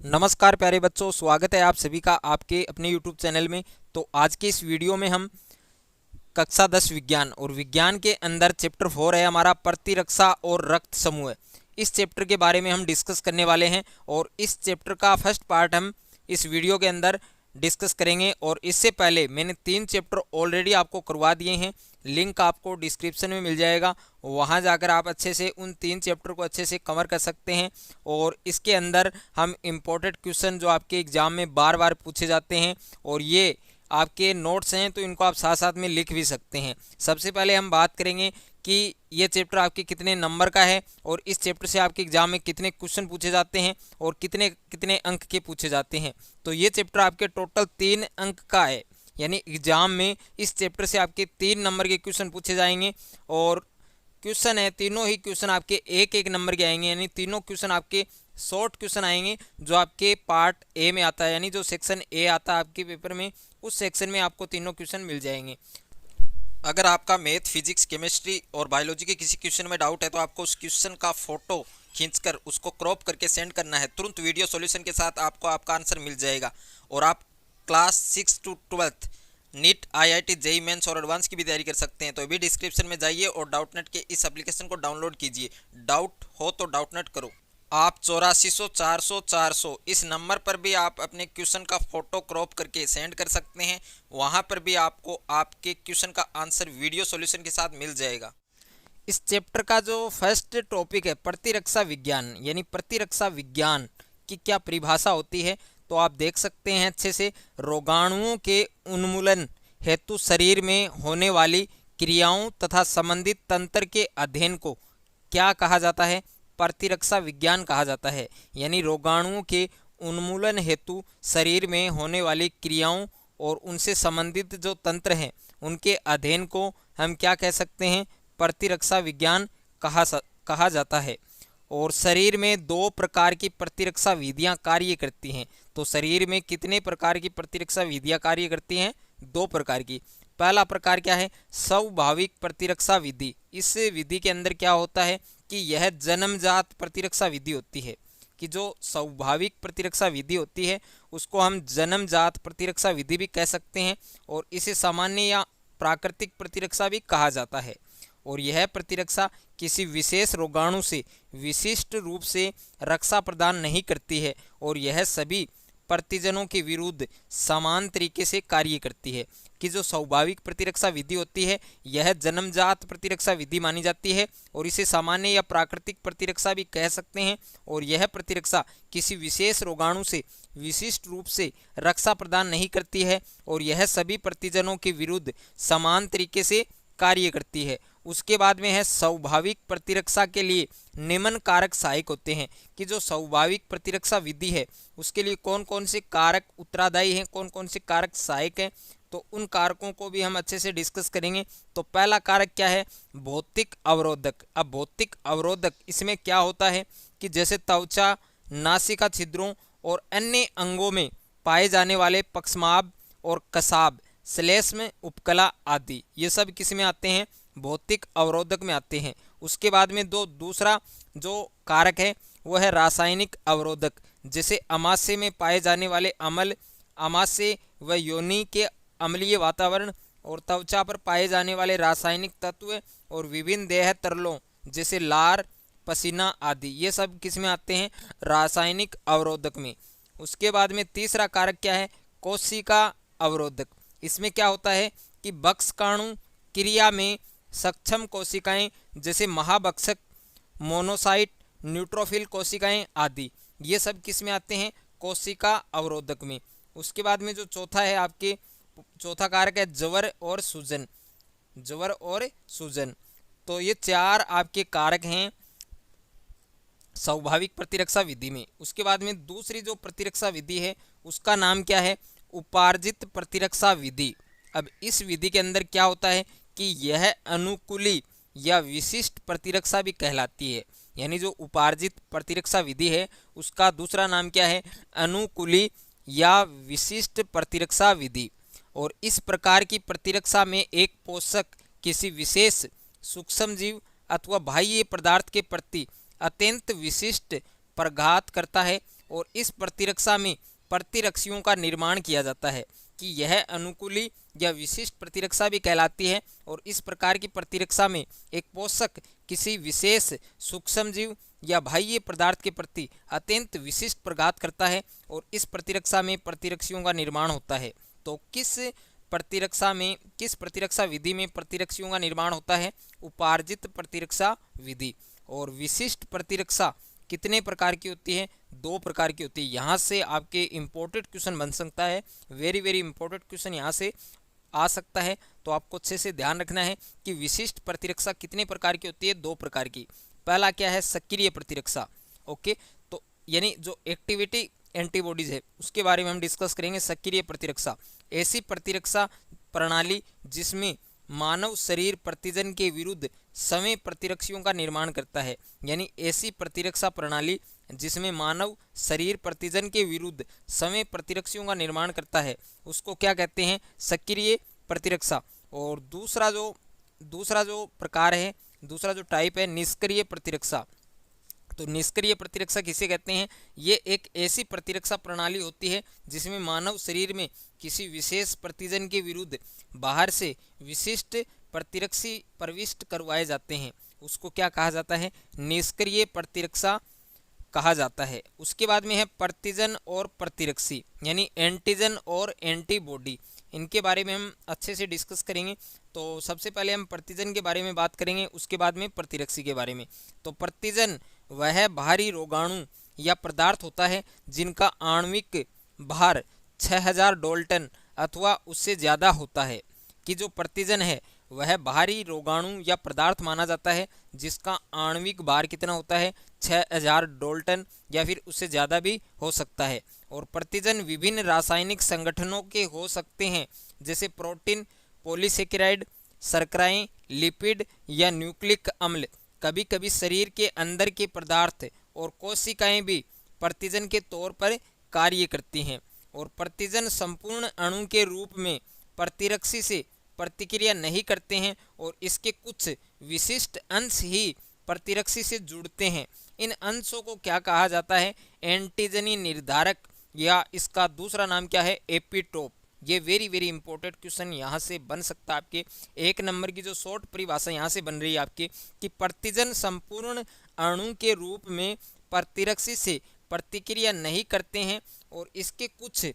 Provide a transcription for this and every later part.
नमस्कार प्यारे बच्चों, स्वागत है आप सभी का आपके अपने YouTube चैनल में। तो आज के इस वीडियो में हम कक्षा 10 विज्ञान और विज्ञान के अंदर चैप्टर 4 है हमारा प्रतिरक्षा और रक्त समूह। इस चैप्टर के बारे में हम डिस्कस करने वाले हैं और इस चैप्टर का फर्स्ट पार्ट हम इस वीडियो के अंदर डिस्कस करेंगे। और इससे पहले मैंने 3 चैप्टर ऑलरेडी आपको करवा दिए हैं, लिंक आपको डिस्क्रिप्शन में मिल जाएगा, वहां जाकर आप अच्छे से उन 3 चैप्टर को अच्छे से कवर कर सकते हैं। और इसके अंदर हम इम्पोर्टेंट क्वेश्चन जो आपके एग्जाम में बार बार पूछे जाते हैं और ये आपके नोट्स हैं तो इनको आप साथ साथ में लिख भी सकते हैं। सबसे पहले हम बात करेंगे कि ये चैप्टर आपके कितने नंबर का है और इस चैप्टर से आपके एग्जाम में कितने क्वेश्चन पूछे जाते हैं और कितने कितने अंक के पूछे जाते हैं। तो ये चैप्टर आपके टोटल 3 अंक का है, यानी एग्जाम में इस चैप्टर से आपके 3 नंबर के क्वेश्चन पूछे जाएंगे। और क्वेश्चन है, तीनों ही क्वेश्चन आपके एक एक नंबर के आएंगे, यानी तीनों क्वेश्चन आपके शॉर्ट क्वेश्चन आएंगे जो आपके पार्ट ए में आता है, यानी जो सेक्शन ए आता है आपके पेपर में, उस सेक्शन में आपको तीनों क्वेश्चन मिल जाएंगे। अगर आपका मैथ, फिजिक्स, केमिस्ट्री और बायोलॉजी के किसी क्वेश्चन में डाउट है तो आपको उस क्वेश्चन का फोटो खींचकर उसको क्रॉप करके सेंड करना है। तुरंत वीडियो सॉल्यूशन के साथ आपको आपका आंसर मिल जाएगा। और आप class 6 to 12 NEET, IIT, JEE mains और एडवांस की भी तैयारी कर सकते हैं। तो अभी डिस्क्रिप्शन में जाइए और डाउटनेट के इस एप्लीकेशन को डाउनलोड कीजिए। डाउट हो तो डाउटनेट करो। आप 8400 400 400 इस नंबर पर भी आप अपने क्वेश्चन का फोटो क्रॉप करके सेंड कर सकते हैं। वहां पर भी आपको आपके क्वेश्चन का आंसर वीडियो सॉल्यूशन के साथ मिल जाएगा। इस चैप्टर का जो फर्स्ट टॉपिक है प्रतिरक्षा विज्ञान, यानी प्रतिरक्षा विज्ञान की क्या परिभाषा होती है, तो आप देख सकते हैं अच्छे से। रोगाणुओं के उन्मूलन हेतु शरीर में होने वाली क्रियाओं तथा संबंधित तंत्र के अध्ययन को क्या कहा जाता है? प्रतिरक्षा विज्ञान कहा जाता है। यानी रोगाणुओं के उन्मूलन हेतु शरीर में होने वाली क्रियाओं और उनसे संबंधित जो तंत्र हैं उनके अध्ययन को हम क्या कह सकते हैं? प्रतिरक्षा विज्ञान कहा जाता है। और शरीर में 2 प्रकार की प्रतिरक्षा विधियां कार्य करती हैं। तो शरीर में कितने प्रकार की प्रतिरक्षा विधियां कार्य करती हैं? 2 प्रकार की। पहला प्रकार क्या है? स्वाभाविक प्रतिरक्षा विधि। इस विधि के अंदर क्या होता है कि यह जन्मजात प्रतिरक्षा विधि होती है, कि जो स्वाभाविक प्रतिरक्षा विधि होती है उसको हम जन्मजात प्रतिरक्षा विधि भी कह सकते हैं और इसे सामान्य या प्राकृतिक प्रतिरक्षा भी कहा जाता है। और यह प्रतिरक्षा किसी विशेष रोगाणु से विशिष्ट रूप से रक्षा प्रदान नहीं करती है और यह सभी प्रतिजनों के विरुद्ध समान तरीके से कार्य करती है। कि जो स्वाभाविक प्रतिरक्षा विधि होती है यह जन्मजात प्रतिरक्षा विधि मानी जाती है और इसे सामान्य या प्राकृतिक प्रतिरक्षा भी कह सकते हैं। और यह प्रतिरक्षा किसी विशेष रोगाणु से विशिष्ट रूप से रक्षा प्रदान नहीं करती है और यह सभी प्रतिजनों के विरुद्ध समान तरीके से कार्य करती है। उसके बाद में है स्वाभाविक प्रतिरक्षा के लिए निम्न कारक सहायक होते हैं। कि जो स्वाभाविक प्रतिरक्षा विधि है उसके लिए कौन कौन से कारक उत्तरदायी हैं, कौन कौन से कारक सहायक हैं, तो उन कारकों को भी हम अच्छे से डिस्कस करेंगे। तो पहला कारक क्या है? भौतिक अवरोधक। अब भौतिक अवरोधक इसमें क्या होता है कि जैसे त्वचा, नासिका छिद्रों और अन्य अंगों में पाए जाने वाले पक्षमाभ और कसाब, श्लेष्म उपकला आदि, ये सब किस में आते हैं? भौतिक अवरोधक में आते हैं। उसके बाद में दूसरा जो कारक है वो है रासायनिक अवरोधक। जैसे अमाशय में पाए जाने वाले अम्ल, अमाशय व योनि के अम्लीय वातावरण और त्वचा पर पाए जाने वाले रासायनिक तत्व और विभिन्न देह तरलों जैसे लार, पसीना आदि, ये सब किस में आते हैं? रासायनिक अवरोधक में। उसके बाद में तीसरा कारक क्या है? कोशिका अवरोधक। इसमें क्या होता है कि बक्ष्काणु क्रिया में सक्षम कोशिकाएं जैसे महाभक्षक, मोनोसाइट, न्यूट्रोफिल कोशिकाएं आदि, ये सब किस में आते हैं? कोशिका अवरोधक में। उसके बाद में जो चौथा है आपके, चौथा कारक है जवर और सूजन। जवर और सूजन, तो ये 4 आपके कारक हैं स्वाभाविक प्रतिरक्षा विधि में। उसके बाद में दूसरी जो प्रतिरक्षा विधि है उसका नाम क्या है? उपार्जित प्रतिरक्षा विधि। अब इस विधि के अंदर क्या होता है कि यह अनुकूली या विशिष्ट प्रतिरक्षा भी कहलाती है। यानी जो उपार्जित प्रतिरक्षा विधि है उसका दूसरा नाम क्या है? अनुकूली या विशिष्ट प्रतिरक्षा विधि। और इस प्रकार की प्रतिरक्षा में एक पोषक किसी विशेष सूक्ष्मजीव अथवा बाह्य पदार्थ के प्रति अत्यंत विशिष्ट प्रघात करता है और इस प्रतिरक्षा में प्रतिरक्षियों का निर्माण किया जाता है कि यह अनुकूली या विशिष्ट प्रतिरक्षा भी कहलाती है। और इस प्रकार की प्रतिरक्षा में एक पोषक किसी विशेष सूक्ष्मजीव या बाह्य पदार्थ के प्रति अत्यंत विशिष्ट प्रघात करता है और इस प्रतिरक्षा में प्रतिरक्षियों का निर्माण होता है। तो किस प्रतिरक्षा विधि में प्रतिरक्षियों का निर्माण होता है? उपार्जित प्रतिरक्षा विधि। और विशिष्ट प्रतिरक्षा कितने प्रकार की होती है? 2 प्रकार की होती है। यहाँ से आपके इम्पोर्टेंट क्वेश्चन बन सकता है, वेरी वेरी इंपॉर्टेंट क्वेश्चन यहाँ से आ सकता है। तो आपको अच्छे से ध्यान रखना है कि विशिष्ट प्रतिरक्षा कितने प्रकार की होती है? 2 प्रकार की। पहला क्या है? सक्रिय प्रतिरक्षा। ओके, तो यानी जो एक्टिविटी एंटीबॉडीज है उसके बारे में हम डिस्कस करेंगे। सक्रिय प्रतिरक्षा ऐसी प्रतिरक्षा प्रणाली जिसमें मानव शरीर प्रतिजन के विरुद्ध समय प्रतिरक्षियों का निर्माण करता है। यानी ऐसी प्रतिरक्षा प्रणाली जिसमें मानव शरीर प्रतिजन के विरुद्ध समय प्रतिरक्षियों का निर्माण करता है उसको क्या कहते हैं? सक्रिय प्रतिरक्षा। और दूसरा जो प्रकार है, दूसरा जो टाइप है, निष्क्रिय प्रतिरक्षा। तो निष्क्रिय प्रतिरक्षा किसे कहते हैं? ये एक ऐसी प्रतिरक्षा प्रणाली होती है जिसमें मानव शरीर में किसी विशेष प्रतिजन के विरुद्ध बाहर से विशिष्ट प्रतिरक्षी प्रविष्ट करवाए जाते हैं। उसको क्या कहा जाता है? निष्क्रिय प्रतिरक्षा कहा जाता है। उसके बाद में है प्रतिजन और प्रतिरक्षी, यानी एंटीजन और एंटीबॉडी। इनके बारे में हम अच्छे से डिस्कस करेंगे। तो सबसे पहले हम प्रतिजन के बारे में बात करेंगे, उसके बाद में प्रतिरक्षी के बारे में। तो प्रतिजन वह बाहरी रोगाणु या पदार्थ होता है जिनका आणविक भार 6000 डाल्टन अथवा उससे ज़्यादा होता है। कि जो प्रतिजन है वह बाहरी रोगाणु या पदार्थ माना जाता है जिसका आणविक भार कितना होता है? 6000 डाल्टन या फिर उससे ज़्यादा भी हो सकता है। और प्रतिजन विभिन्न रासायनिक संगठनों के हो सकते हैं, जैसे प्रोटीन, पॉलीसेकेराइड, शर्कराएं, लिपिड या न्यूक्लिक अम्ल। कभी कभी शरीर के अंदर के पदार्थ और कोशिकाएं भी प्रतिजन के तौर पर कार्य करती हैं। और प्रतिजन संपूर्ण अणु के रूप में प्रतिरक्षी से प्रतिक्रिया नहीं करते हैं और इसके कुछ विशिष्ट अंश ही प्रतिरक्षी से जुड़ते हैं। इन अंशों को क्या कहा जाता है? एंटीजनी निर्धारक, या इसका दूसरा नाम क्या है? एपिटोप। ये वेरी वेरी इंपॉर्टेंट क्वेश्चन यहाँ से बन सकता है आपके 1 नंबर की जो शॉर्ट परिभाषा यहाँ से बन रही है आपकी, कि प्रतिजन संपूर्ण अणु के रूप में प्रतिरक्षी से प्रतिक्रिया नहीं करते हैं और इसके कुछ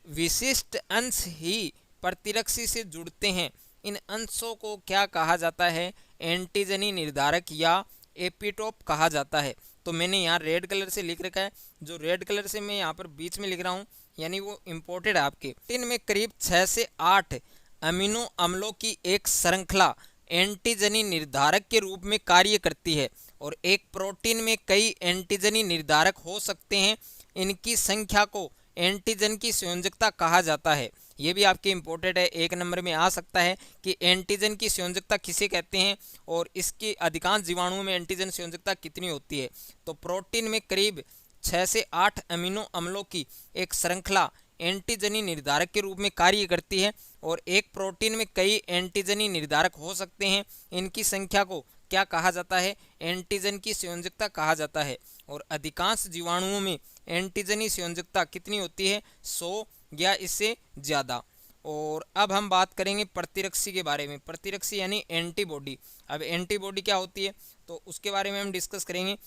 विशिष्ट अंश ही प्रतिरक्षी से जुड़ते हैं। इन अंशों को क्या कहा जाता है? एंटीजनी निर्धारक या एपिटोप कहा जाता है। तो मैंने यहाँ रेड कलर से लिख रखा है, जो रेड कलर से मैं यहाँ पर बीच में लिख रहा हूँ, यानी वो इम्पोर्टेड है आपके। प्रोटीन में करीब 6 से 8 अमीनो अम्लों की एक श्रृंखला एंटीजनी निर्धारक के रूप में कार्य करती है और एक प्रोटीन में कई एंटीजनी निर्धारक हो सकते हैं। इनकी संख्या को एंटीजन की संयोजकता कहा जाता है। ये भी आपके इम्पोर्टेंट है, 1 नंबर में आ सकता है कि एंटीजन की संयोजकता किसे कहते हैं और इसके अधिकांश जीवाणुओं में एंटीजन संयोजकता कितनी होती है। तो प्रोटीन में करीब 6 से 8 अमीनो अम्लों की एक श्रृंखला एंटीजनी निर्धारक के रूप में कार्य करती है और एक प्रोटीन में कई एंटीजनी निर्धारक हो सकते हैं। इनकी संख्या को क्या कहा जाता है? एंटीजन की संयोजकता कहा जाता है। और अधिकांश जीवाणुओं में एंटीजनी संयोजकता कितनी होती है? 100 या इससे ज़्यादा। और अब हम बात करेंगे प्रतिरक्षी के बारे में। प्रतिरक्षी यानी एंटीबॉडी। अब एंटीबॉडी क्या होती है तो उसके बारे में हम डिस्कस करेंगे।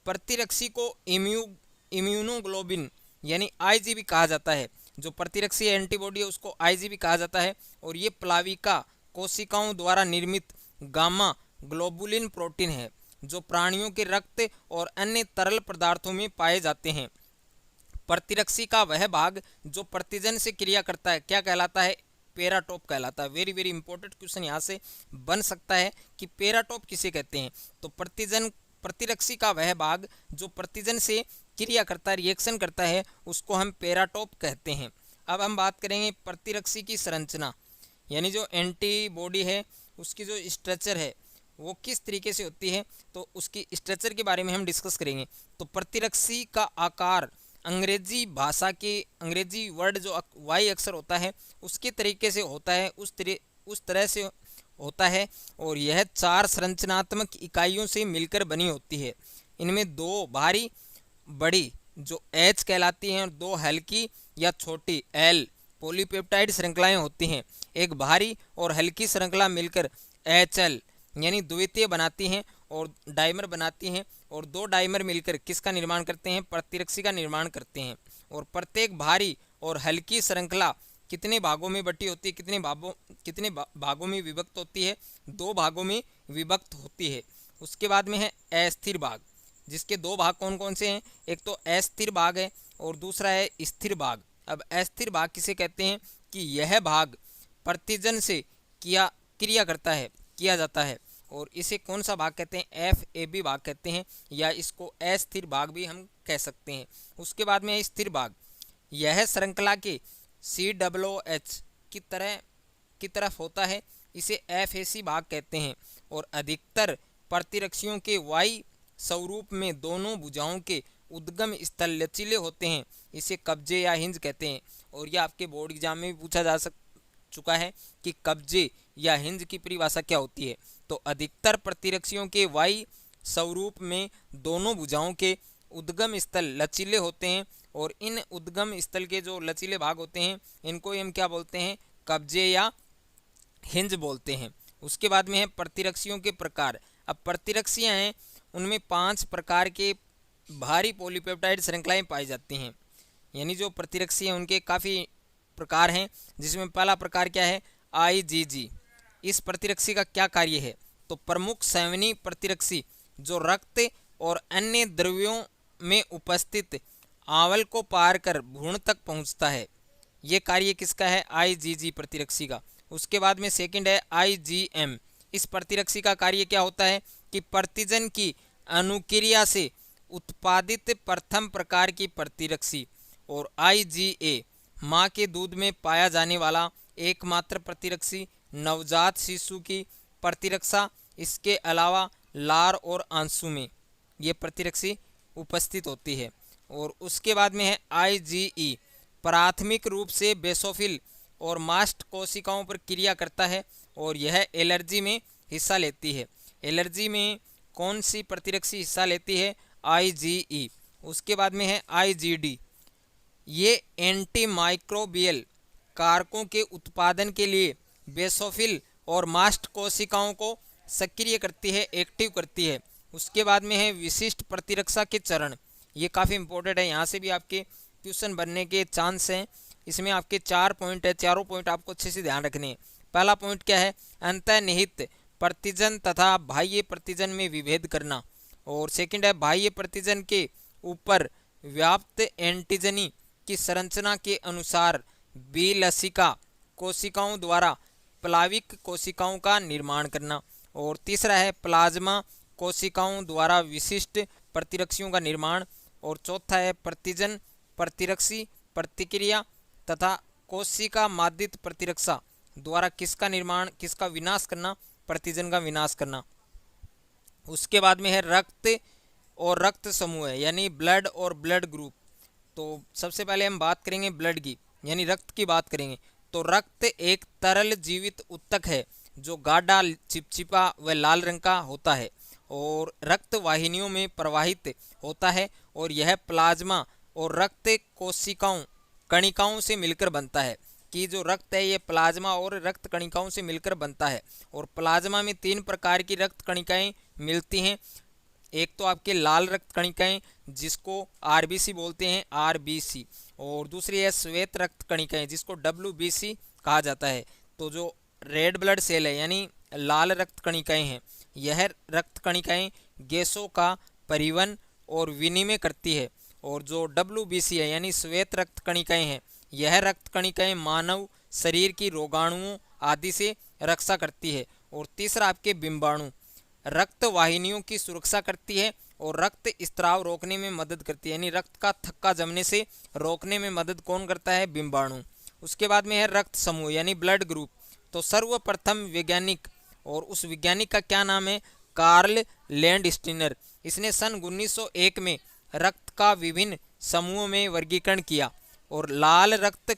प्रतिरक्षी को इम्यूनोग्लोबिन यानी आईजीबी कहा जाता है। जो प्रतिरक्षी एंटीबॉडी है उसको आईजीबी कहा जाता है और ये प्लाविका कोशिकाओं द्वारा निर्मित गामा ग्लोबुलिन प्रोटीन है जो प्राणियों के रक्त और अन्य तरल पदार्थों में पाए जाते हैं। प्रतिरक्षी का वह भाग जो प्रतिजन से क्रिया करता है क्या कहलाता है? पेराटोप कहलाता है। वेरी वेरी इंपॉर्टेंट क्वेश्चन यहाँ से बन सकता है कि पेराटोप किसे कहते हैं। तो प्रतिरक्षी का वह भाग जो प्रतिजन से क्रिया करता है, रिएक्शन करता है, उसको हम पेराटोप कहते हैं। अब हम बात करेंगे प्रतिरक्षी की संरचना, यानी जो एंटीबॉडी है उसकी जो स्ट्रक्चर है वो किस तरीके से होती है, तो उसकी स्ट्रक्चर के बारे में हम डिस्कस करेंगे। तो प्रतिरक्षी का आकार अंग्रेजी भाषा के अंग्रेजी वर्ड जो वाई अक्षर होता है उसके तरीके से होता है, उस तरह से होता है और यह 4 संरचनात्मक इकाइयों से मिलकर बनी होती है। इनमें 2 भारी बड़ी जो H कहलाती हैं और 2 हल्की या छोटी L पॉलीपेप्टाइड श्रृंखलाएं होती हैं। एक भारी और हल्की श्रृंखला मिलकर HL यानी द्वितीय बनाती हैं और डाइमर बनाती हैं, और 2 डाइमर मिलकर किसका निर्माण करते हैं? प्रतिरक्षी का निर्माण करते हैं। और प्रत्येक भारी और हल्की श्रृंखला कितने भागों में बटी होती है? कितने भागों में विभक्त होती है? 2 भागों में विभक्त होती है। उसके बाद में है अस्थिर भाग, जिसके 2 भाग कौन कौन से हैं? एक तो अस्थिर भाग है और दूसरा है स्थिर भाग। अब अस्थिर भाग किसे कहते हैं? कि यह भाग प्रतिजन से क्रिया किया जाता है, और इसे कौन सा भाग कहते हैं? FAB भाग कहते हैं, या इसको अस्थिर भाग भी हम कह सकते हैं। उसके बाद में है स्थिर भाग। यह श्रृंखला के COOH की तरफ होता है, इसे FAC भाग कहते हैं। और अधिकतर प्रतिरक्षियों के Y स्वरूप में दोनों भुजाओं के उद्गम स्थल लचीले होते हैं, इसे कब्जे या हिंज कहते हैं। और यह आपके बोर्ड एग्जाम में भी पूछा जा चुका है कि कब्जे या हिंज की परिभाषा क्या होती है। तो अधिकतर प्रतिरक्षियों के Y स्वरूप में दोनों भुजाओं के उद्गम स्थल लचीले होते हैं, और इन उद्गम स्थल के जो लचीले भाग होते हैं इनको हम क्या बोलते हैं? कब्जे या हिंज बोलते हैं। उसके बाद में है प्रतिरक्षियों के प्रकार। अब प्रतिरक्षियां हैं, उनमें 5 प्रकार के भारी पॉलीपेप्टाइड श्रृंखलाएं पाई जाती हैं। यानी जो प्रतिरक्षी हैं उनके काफ़ी प्रकार हैं, जिसमें पहला प्रकार क्या है? IgG। इस प्रतिरक्षी का क्या कार्य है? तो प्रमुख संवहनी प्रतिरक्षी जो रक्त और अन्य द्रव्यों में उपस्थित आवल को पार कर भ्रूण तक पहुंचता है। ये कार्य किसका है? IgG प्रतिरक्षी का। उसके बाद में सेकंड है IgM। इस प्रतिरक्षी का कार्य क्या होता है? कि प्रतिजन की अनुक्रिया से उत्पादित प्रथम प्रकार की प्रतिरक्षी। और IgA माँ के दूध में पाया जाने वाला एकमात्र प्रतिरक्षी, नवजात शिशु की प्रतिरक्षा। इसके अलावा लार और आंसू में ये प्रतिरक्षी उपस्थित होती है। और उसके बाद में है IgE। प्राथमिक रूप से बेसोफिल और मास्ट कोशिकाओं पर क्रिया करता है, और यह एलर्जी में हिस्सा लेती है। एलर्जी में कौन सी प्रतिरक्षी हिस्सा लेती है? IgE। उसके बाद में है IgD। ये एंटीमाइक्रोबियल कारकों के उत्पादन के लिए बेसोफिल और मास्ट कोशिकाओं को सक्रिय करती है, एक्टिव करती है। उसके बाद में है विशिष्ट प्रतिरक्षा के चरण। ये काफ़ी इंपॉर्टेंट है, यहाँ से भी आपके क्वेश्चन बनने के चांस हैं। इसमें आपके 4 पॉइंट है, चारों पॉइंट आपको अच्छे से ध्यान रखने हैं। पहला पॉइंट क्या है? अंतर्निहित प्रतिजन तथा बाह्य प्रतिजन में विभेद करना। और सेकंड है बाह्य प्रतिजन के ऊपर व्याप्त एंटीजनी की संरचना के अनुसार विलसिका कोशिकाओं द्वारा प्लाविक कोशिकाओं का निर्माण करना। और तीसरा है प्लाज्मा कोशिकाओं द्वारा विशिष्ट प्रतिरक्षियों का निर्माण। और चौथा है प्रतिजन प्रतिरक्षी प्रतिक्रिया तथा कोशिका मादित प्रतिरक्षा द्वारा किसका निर्माण, किसका विनाश करना? प्रतिजन का विनाश करना। उसके बाद में है रक्त और रक्त समूह है, यानी ब्लड और ब्लड ग्रुप। तो सबसे पहले हम बात करेंगे ब्लड की, यानी रक्त की बात करेंगे। तो रक्त एक तरल जीवित ऊतक है जो गाढ़ा, चिपचिपा व लाल रंग का होता है और रक्त वाहिनियों में प्रवाहित होता है, और यह प्लाज्मा और रक्त कोशिकाओं कणिकाओं से मिलकर बनता है। कि जो रक्त है ये प्लाज्मा और रक्त कणिकाओं से मिलकर बनता है। और प्लाज्मा में 3 प्रकार की रक्त कणिकाएं मिलती हैं। एक तो आपके लाल रक्त कणिकाएं जिसको RBC बोलते हैं, RBC। और दूसरी है श्वेत रक्त कणिकाएं जिसको WBC कहा जाता है। तो जो रेड ब्लड सेल है यानी लाल रक्त कणिकाएं हैं, यह रक्त कणिकाएं गैसों का परिवहन और विनिमय करती है। और जो WBC है यानी श्वेत रक्त कणिकाएं हैं, यह रक्त कणिकाएं मानव शरीर की रोगाणुओं आदि से रक्षा करती है। और तीसरा आपके बिंबाणु रक्त वाहिनियों की सुरक्षा करती है और रक्त स्त्राव रोकने में मदद करती है, यानी रक्त का थक्का जमने से रोकने में मदद कौन करता है? बिंबाणु। उसके बाद में है रक्त समूह यानी ब्लड ग्रुप। तो सर्वप्रथम वैज्ञानिक, और उस वैज्ञानिक का क्या नाम है? Karl Landsteiner. इसने सन 1901 में रक्त का विभिन्न समूहों में वर्गीकरण किया। और लाल रक्त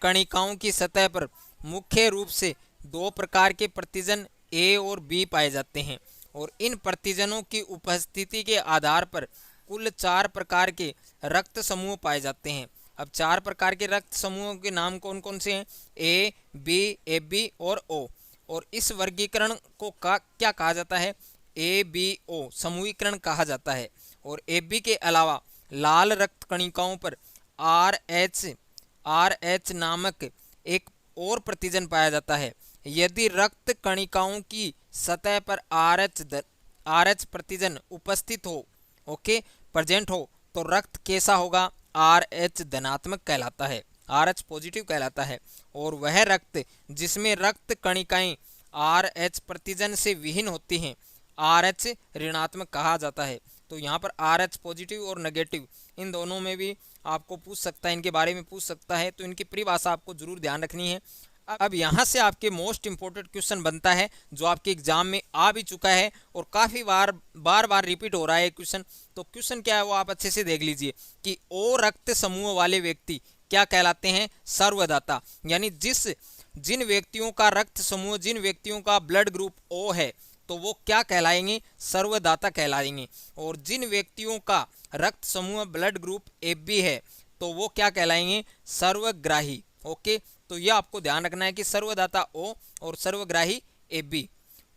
कणिकाओं की सतह पर मुख्य रूप से 2 प्रकार के प्रतिजन A और B पाए जाते हैं। और इन प्रतिजनों की उपस्थिति के आधार पर कुल 4 प्रकार के रक्त समूह पाए जाते हैं। अब 4 प्रकार के रक्त समूहों के नाम कौन कौन से हैं? ए, बी, ए बी और ओ। और इस वर्गीकरण को क्या कहा जाता है? ए बी ओ समूहीकरण कहा जाता है। और ए बी के अलावा लाल रक्त कणिकाओं पर आर एच नामक एक और प्रतिजन पाया जाता है। यदि रक्त कणिकाओं की सतह पर आर एच प्रतिजन उपस्थित हो, ओके, प्रेजेंट हो, तो रक्त कैसा होगा? आर एच धनात्मक कहलाता है, आर एच पॉजिटिव कहलाता है। और वह रक्त जिसमें रक्त कणिकाएं आर एच प्रतिजन से विहीन होती हैं, आर एच ऋणात्मक कहा जाता है। तो यहाँ पर आर एच पॉजिटिव और नेगेटिव इन दोनों में भी आपको पूछ सकता है, इनके बारे में पूछ सकता है, तो इनकी परिभाषा आपको जरूर ध्यान रखनी है। अब यहाँ से आपके मोस्ट इंपॉर्टेंट क्वेश्चन बनता है जो आपके एग्जाम में आ भी चुका है और काफ़ी बार रिपीट हो रहा है क्वेश्चन। तो क्वेश्चन क्या है वो आप अच्छे से देख लीजिए कि ओ रक्त समूह वाले व्यक्ति क्या कहलाते हैं? सर्वदाता। यानी जिन व्यक्तियों का रक्त समूह, जिन व्यक्तियों का ब्लड ग्रुप ओ है, तो वो क्या कहलाएंगे? सर्वदाता कहलाएंगे। और जिन व्यक्तियों का रक्त समूह ब्लड ग्रुप ए बी है, तो वो क्या कहलाएंगे? सर्वग्राही। ओके, तो यह आपको ध्यान रखना है कि सर्वदाता ओ और सर्वग्राही ए बी।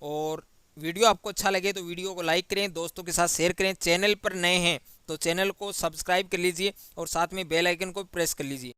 और वीडियो आपको अच्छा लगे तो वीडियो को लाइक करें, दोस्तों के साथ शेयर करें। चैनल पर नए हैं तो चैनल को सब्सक्राइब कर लीजिए और साथ में बेल आइकन को प्रेस कर लीजिए।